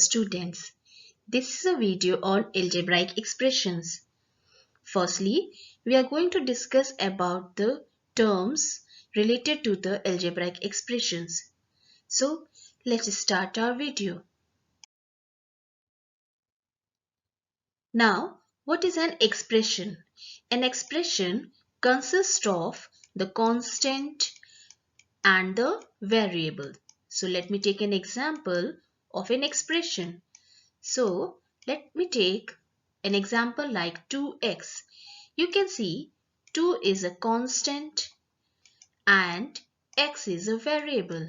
students. This is a video on algebraic expressions. Firstly, we are going to discuss about the terms related to the algebraic expressions. So, let's start our video. Now, what is an expression? An expression consists of the constant and the variable. So, let me take an example of an expression. So, let me take an example like 2x. You can see 2 is a constant and x is a variable.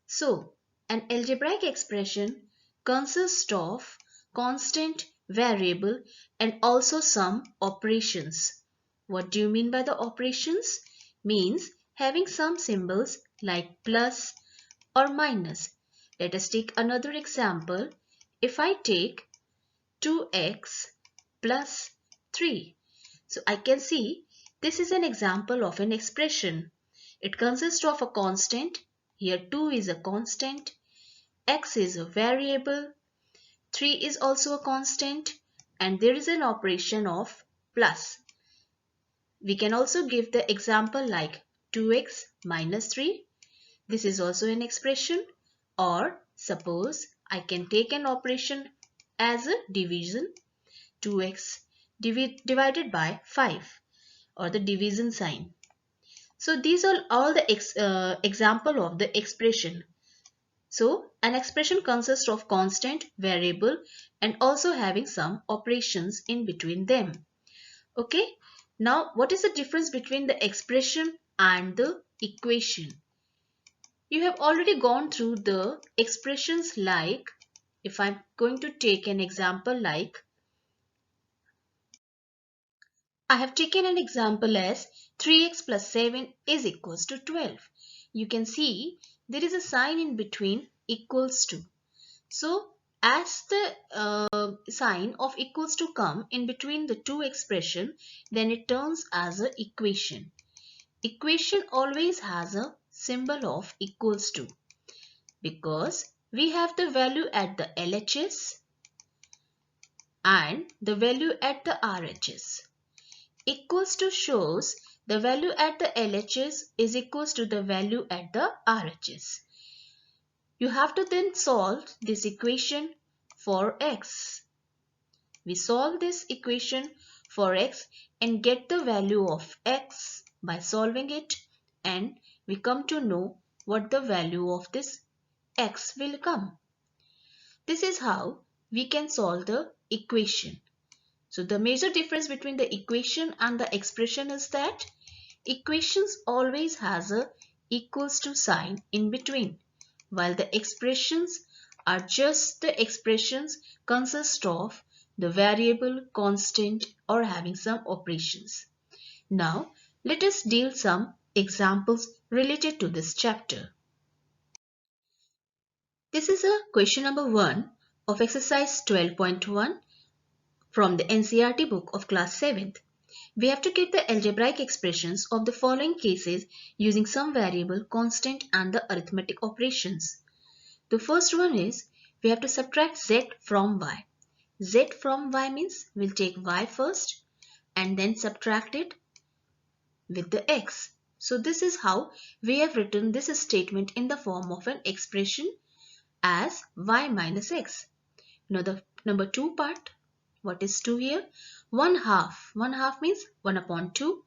So, an algebraic expression consists of constant, variable and also some operations. What do you mean by the operations? Means having some symbols like plus or minus. Let us take another example. If I take 2x plus 3. So I can see this is an example of an expression. It consists of a constant. Here 2 is a constant. X is a variable. 3 is also a constant. And there is an operation of plus. We can also give the example like 2x minus 3. This is also an expression. Or suppose I can take an operation as a division. 2x divided by 5 or the division sign. So these are all the example of the expression. So an expression consists of constant, variable and also having some operations in between them. Okay. Now what is the difference between the expression and the equation? You have already gone through the expressions like, if I'm going to take an example like, I have taken an example as 3x plus 7 is equals to 12. You can see there is a sign in between equals to. So as the sign of equals to come in between the two expression, then it turns as an equation. Equation always has a symbol of equals to because we have the value at the LHS and the value at the RHS. Equals to shows the value at the LHS is equals to the value at the RHS. You have to then solve this equation for x. We solve this equation for x and get the value of x by solving it, and we come to know what the value of this x will come. This is how we can solve the equation. So the major difference between the equation and the expression is that equations always has a equals to sign in between, while the expressions are just the expressions consist of the variable, constant or having some operations. Now let us deal some examples related to this chapter. This is a question number 1 of exercise 12.1 from the NCERT book of class 7th. We have to get the algebraic expressions of the following cases using some variable, constant and the arithmetic operations. The first one is we have to subtract z from y. Z from y means we'll take y first and then subtract it with the x. So this is how we have written this statement in the form of an expression as y minus x. Now the number 2 part. What is 2 here? 1/2. 1/2 means 1 upon 2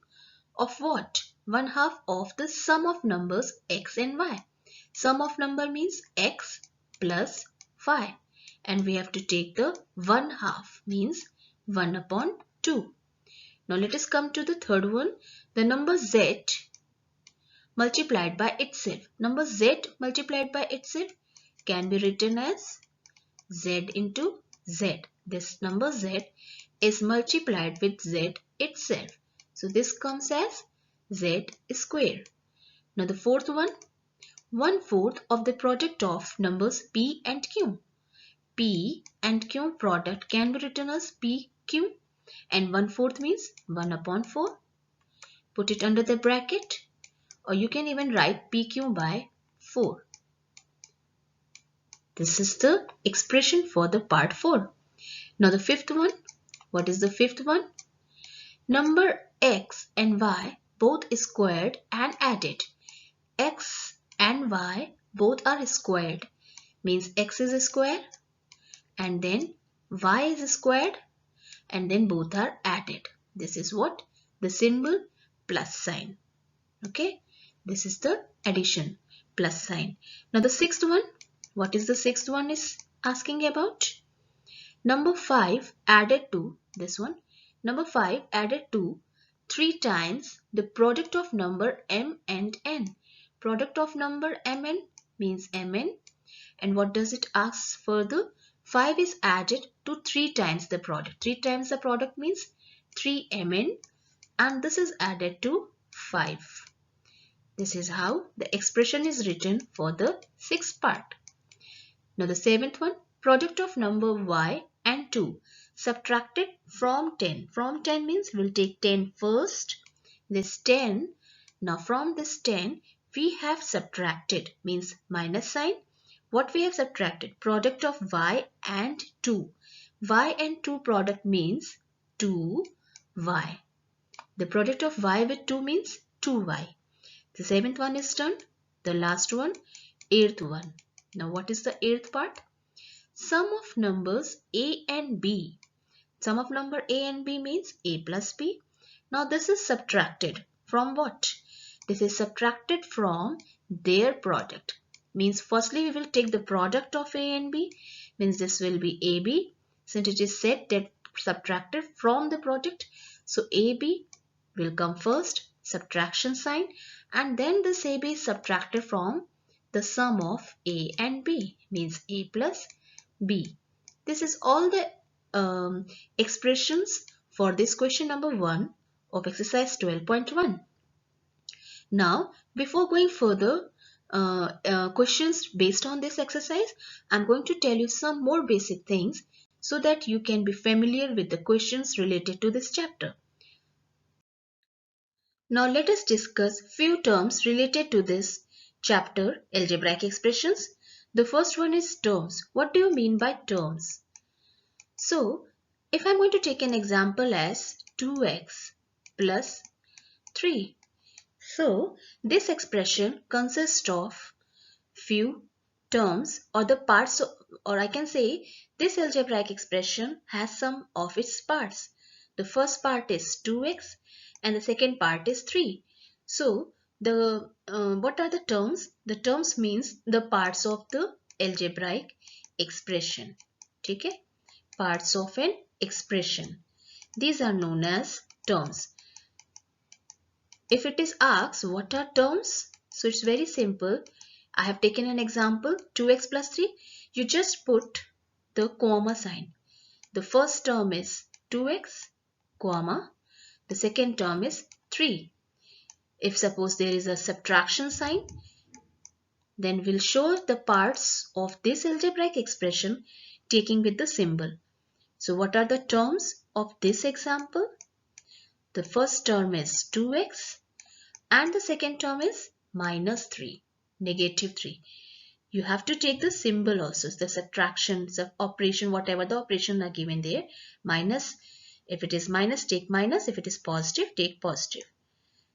of what? 1/2 of the sum of numbers x and y. Sum of number means x plus y. And we have to take the 1/2 means 1 upon 2. Now let us come to the third one. The number z multiplied by itself. Number z multiplied by itself can be written as z into z. This number z is multiplied with z itself. So this comes as z square. Now the fourth one, 1/4 of the product of numbers p and q. P and q product can be written as pq and 1/4 means 1 upon 4. Put it under the bracket or you can even write pq by 4. This is the expression for the part 4. Now the fifth one. What is the fifth one? Number x and y both squared and added. X and y both are squared. Means x is a square and then y is squared and then both are added. This is what? The symbol plus sign. Okay. This is the addition plus sign. Now the sixth one. What is the sixth one is asking about? Number 5 added to this one. Number 5 added to 3 times the product of number m and n. Product of number mn means mn. And what does it ask further? 5 is added to 3 times the product. 3 times the product means 3mn and this is added to 5. This is how the expression is written for the sixth part. Now the seventh one, product of number y and 2 subtracted from 10. From 10 means we'll take 10 first. This 10, now from this 10 we have subtracted means minus sign. What we have subtracted? Product of y and 2. Y and 2 product means 2y. The product of y with 2 means 2y. The seventh one is done. The last one, eighth one. Now what is the eighth part? Sum of numbers a and b. Sum of number a and b means a plus b. Now this is subtracted from what? This is subtracted from their product. Means firstly we will take the product of a and b. Means this will be ab. Since it is said that subtracted from the product. So ab will come first. Subtraction sign. And then this ab is subtracted from the sum of a and b. Means a plus b. This is all the expressions for this question number 1 of exercise 12.1. Now, before going further questions based on this exercise, I'm going to tell you some more basic things so that you can be familiar with the questions related to this chapter. Now, let us discuss few terms related to this chapter, algebraic expressions. The first one is terms. What do you mean by terms? So, if I'm going to take an example as 2x plus 3. So, this expression consists of few terms or the parts or I can say this algebraic expression has some of its parts. The first part is 2x and the second part is 3. So, what are the terms? The terms means the parts of the algebraic expression. Okay? Parts of an expression. These are known as terms. If it is asked what are terms, so it's very simple. I have taken an example 2x plus 3. You just put the comma sign. The first term is 2x, comma. The second term is 3. If suppose there is a subtraction sign, then we'll show the parts of this algebraic expression taking with the symbol. So what are the terms of this example? The first term is 2x and the second term is minus 3, negative 3. You have to take the symbol also, the subtraction, the operation, whatever the operation are given there. Minus, if it is minus, take minus. If it is positive, take positive.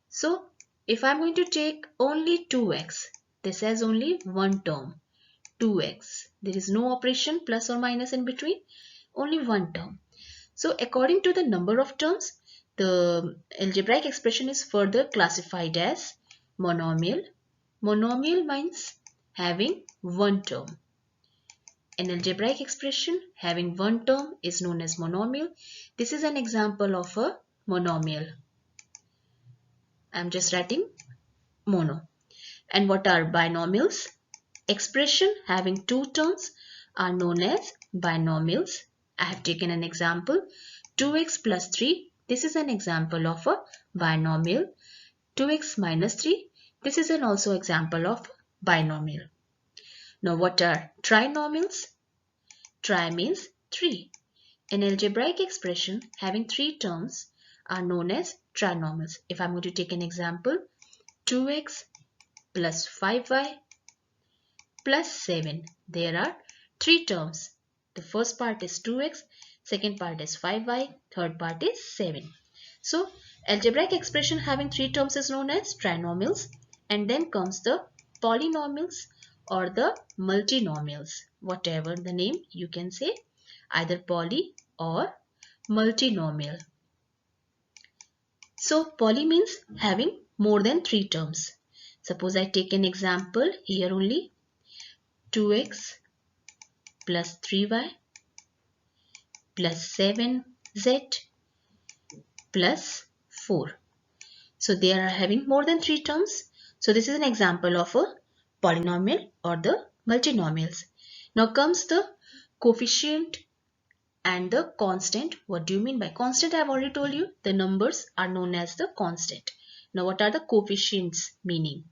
So, if I'm going to take only 2x, this has only one term, 2x. There is no operation plus or minus in between, only one term. So, according to the number of terms, the algebraic expression is further classified as monomial. Monomial means having one term. An algebraic expression having one term is known as monomial. This is an example of a monomial. I'm just writing mono. And what are binomials? Expression having two terms are known as binomials. I have taken an example 2x plus 3. This is an example of a binomial. 2x minus 3. This is an also example of binomial. Now what are trinomials? Tri means 3. An algebraic expression having 3 terms are known as trinomials. If I'm going to take an example, 2x plus 5y plus 7. There are three terms. The first part is 2x, second part is 5y, third part is 7. So algebraic expression having three terms is known as trinomials, and then comes the polynomials or the multinomials, whatever the name you can say, either poly or multinomial. So poly means having more than three terms. Suppose I take an example here only, 2x plus 3y plus 7z plus 4. So they are having more than three terms. So this is an example of a polynomial or the multinomials. Now comes the coefficient and the constant. What do you mean by constant? I have already told you the numbers are known as the constant. Now what are the coefficients meaning?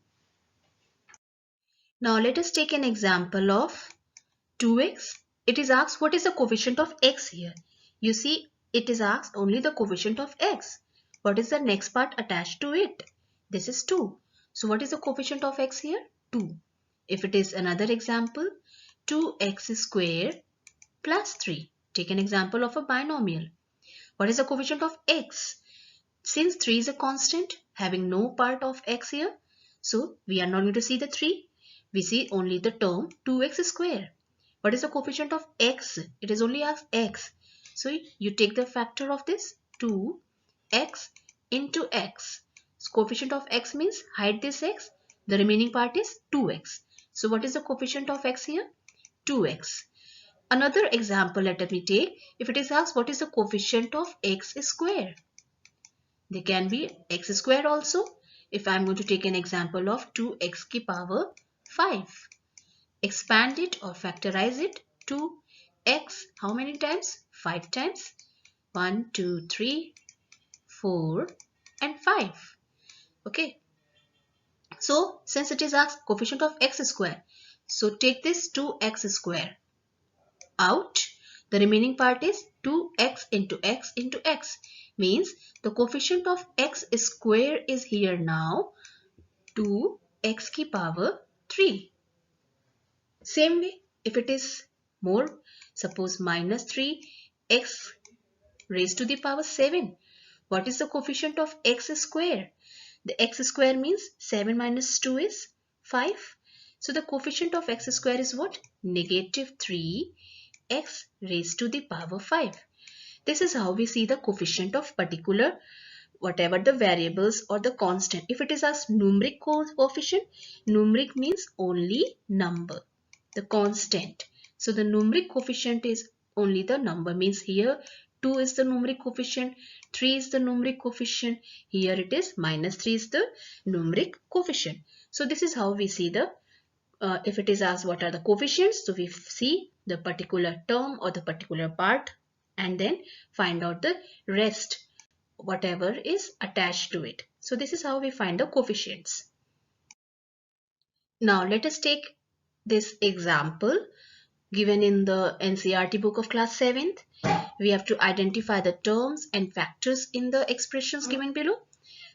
Now let us take an example of 2x. It is asked what is the coefficient of x here. You see it is asked only the coefficient of x. What is the next part attached to it? This is 2. So what is the coefficient of x here? 2. If it is another example, 2x squared plus 3. Take an example of a binomial. What is the coefficient of x? Since 3 is a constant having no part of x here, so we are not going to see the 3. We see only the term 2x squared. What is the coefficient of x? It is only asked x. So you take the factor of this 2x into x. So coefficient of x means hide this x. The remaining part is 2x. So what is the coefficient of x here? 2x. Another example let me take. If it is asked what is the coefficient of x square? They can be x square also. If I am going to take an example of 2x ki power 5. Expand it or factorize it. 2x how many times? 5 times. 1, 2, 3, 4 and 5. Okay. So since it is asked coefficient of x square, so take this 2x square out. The remaining part is 2x into x into x. Means the coefficient of x square is here now 2x ki power 3. Same way, if it is more, suppose minus 3x raised to the power 7. What is the coefficient of x square? The x square means 7 minus 2 is 5. So the coefficient of x square is what? Negative 3x raised to the power 5. This is how we see the coefficient of particular whatever the variables or the constant. If it is as numeric coefficient, numeric means only number, the constant. So the numeric coefficient is only the number, means here 2 is the numeric coefficient, 3 is the numeric coefficient, here it is minus 3 is the numeric coefficient. So this is how we see the if it is asked what are the coefficients, so we see the particular term or the particular part and then find out the rest whatever is attached to it. So this is how we find the coefficients. Now let us take this example given in the NCERT book of class 7th. We have to identify the terms and factors in the expressions given below.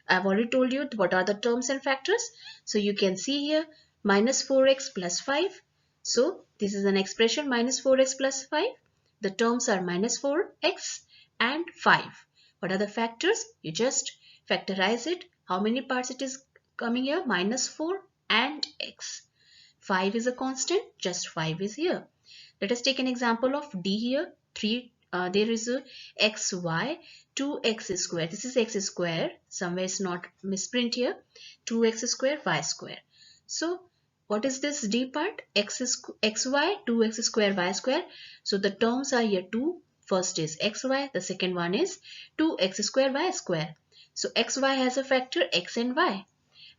I've already told you what are the terms and factors. So you can see here minus 4x plus 5. So this is an expression minus 4x plus 5. The terms are minus 4x and 5. What are the factors? You just factorize it. How many parts it is coming here? Minus 4 and x. 5 is a constant, just 5 is here. Let us take an example of D here. There is a xy, 2x square. This is x square. Somewhere it's not misprint here. 2x square, y square. So what is this D part? Xy, 2x square, y square. So the terms are here 2. First is xy. The second one is 2x square, y square. So xy has a factor x and y.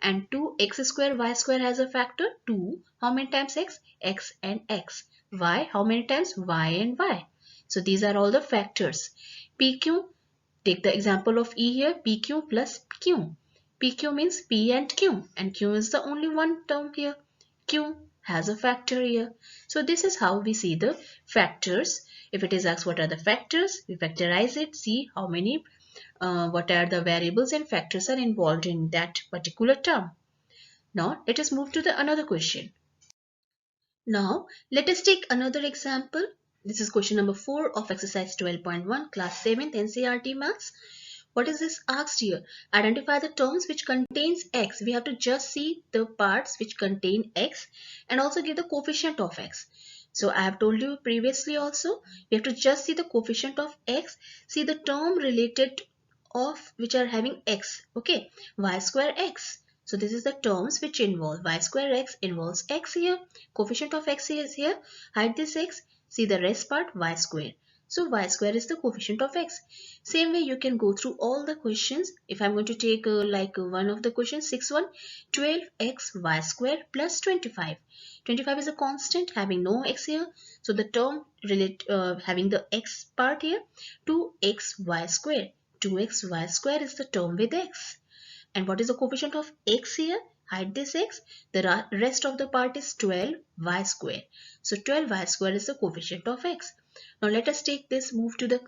And 2x square, y square has a factor 2. How many times x? X and x. Y, how many times? Y and y. So these are all the factors. PQ, take the example of E here, PQ plus Q. PQ means P and Q, and Q is the only one term here. Q has a factor here. So this is how we see the factors. If it is asked what are the factors, we factorize it, see how many, what are the variables and factors are involved in that particular term. Now let us move to the another question. Now, let us take another example. This is question number 4 of exercise 12.1, class 7th NCERT Maths. What is this asked here? Identify the terms which contains x. We have to just see the parts which contain x and also give the coefficient of x. So I have told you previously also, we have to just see the coefficient of x, see the term related of which are having x, okay, y square x. So this is the terms which involve y square x involves x here, coefficient of x is here, hide this x, see the rest part y square. So y square is the coefficient of x. Same way you can go through all the questions. If I'm going to take one of the questions, 6-1, 12x y square plus 25. 25 is a constant having no x here. So the term having the x part here, 2xy square. 2xy square is the term with x. And what is the coefficient of x here? Hide this x. The rest of the part is 12y square. So 12y square is the coefficient of x. Now let us take this, move to the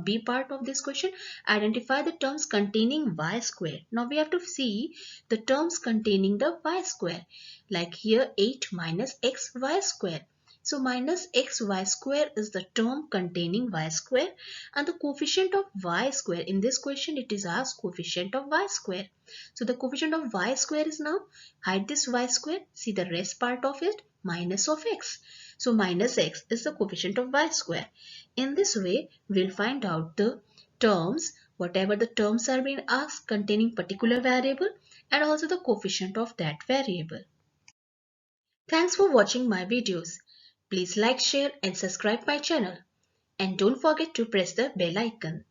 B part of this question. Identify the terms containing y square. Now we have to see the terms containing the y square. Like here 8 minus xy square. So minus xy square is the term containing y square, and the coefficient of y square, in this question it is asked coefficient of y square. So the coefficient of y square is now, hide this y square, see the rest part of it, minus of x. So minus x is the coefficient of y square. In this way, we'll find out the terms, whatever the terms are being asked containing particular variable and also the coefficient of that variable. Thanks for watching my videos. Please like, share and subscribe my channel. And don't forget to press the bell icon.